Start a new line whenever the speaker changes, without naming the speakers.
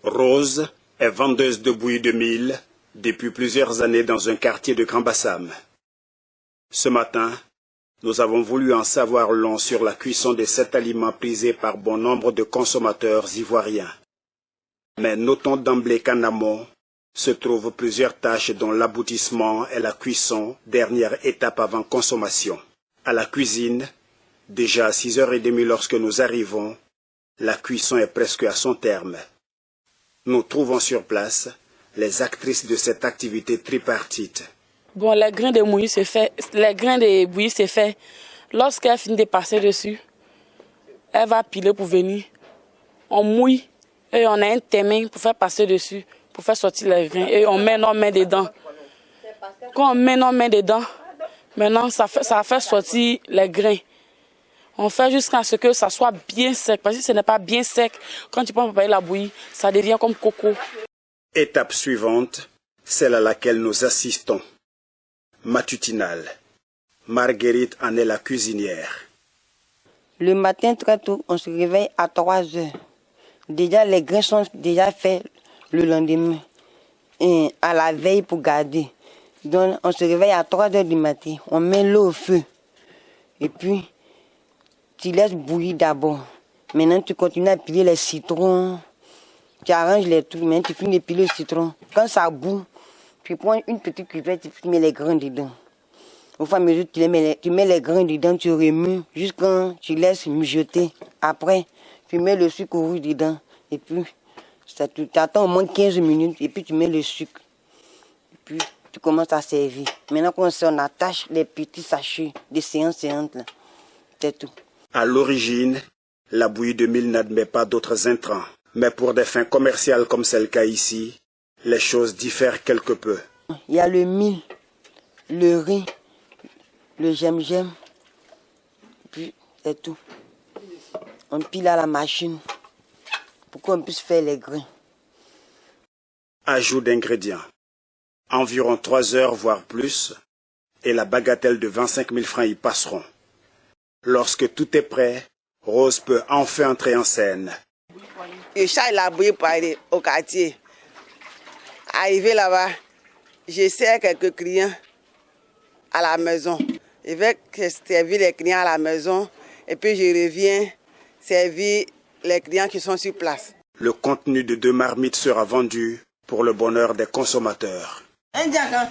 Rose est vendeuse de bouillie de mil depuis plusieurs années dans un quartier de Grand Bassam. Ce matin, nous avons voulu en savoir long sur la cuisson de cet aliment prisé par bon nombre de consommateurs ivoiriens. Mais notons d'emblée qu'en amont se trouvent plusieurs tâches dont l'aboutissement est la cuisson, dernière étape avant consommation. À la cuisine, déjà à 6h30 lorsque nous arrivons, la cuisson est presque à son terme. Nous trouvons sur place les actrices de cette activité tripartite.
Bon, les grains de bouillie c'est fait. Les grains de bouillie c'est fait. Lorsqu'elle finit de passer dessus, elle va piler pour venir. On mouille et on a un témin pour faire passer dessus, pour faire sortir les grains. Et on met nos mains dedans. Quand on met nos mains dedans, maintenant ça fait sortir les grains. On fait jusqu'à ce que ça soit bien sec. Parce que si ce n'est pas bien sec, quand tu prends pour payer la bouillie, ça devient comme coco.
Étape suivante, celle à laquelle nous assistons. Matutinale. Marguerite en est la cuisinière.
Le matin très tôt, on se réveille à 3 heures. Déjà, les grains sont déjà faits le lendemain. Et à la veille pour garder. Donc, on se réveille à 3 heures du matin. On met l'eau au feu. Et puis, tu laisses bouillir d'abord. Maintenant, tu continues à piler les citrons. Tu arranges les trucs. Maintenant, tu finis de piler le citron. Quand ça bout, tu prends une petite cuvette, tu mets les grains dedans. Au fur et à mesure, tu mets les grains dedans, tu remues jusqu'à tu laisses mijoter. Après, tu mets le sucre rouge dedans. Et puis, tu attends au moins 15 minutes. Et puis, tu mets le sucre. Et puis, tu commences à servir. Maintenant, on attache les petits sachets de séance. C'est tout.
À l'origine, la bouillie de mil n'admet pas d'autres intrants. Mais pour des fins commerciales comme c'est le cas ici, les choses diffèrent quelque peu.
Il y a le mil, le riz, le gem-gem, puis c'est tout. On pile à la machine pour qu'on puisse faire les grains.
Ajout d'ingrédients. Environ 3 heures, voire plus, et la bagatelle de 25 000 francs y passeront. Lorsque tout est prêt, Rose peut enfin entrer en scène.
Je charge la bouillie pour aller au quartier. Arrivé là-bas, je sers quelques clients à la maison. Je vais servir les clients à la maison et puis je reviens servir les clients qui sont sur place.
Le contenu de 2 marmites sera vendu pour le bonheur des consommateurs.
Un diagramme.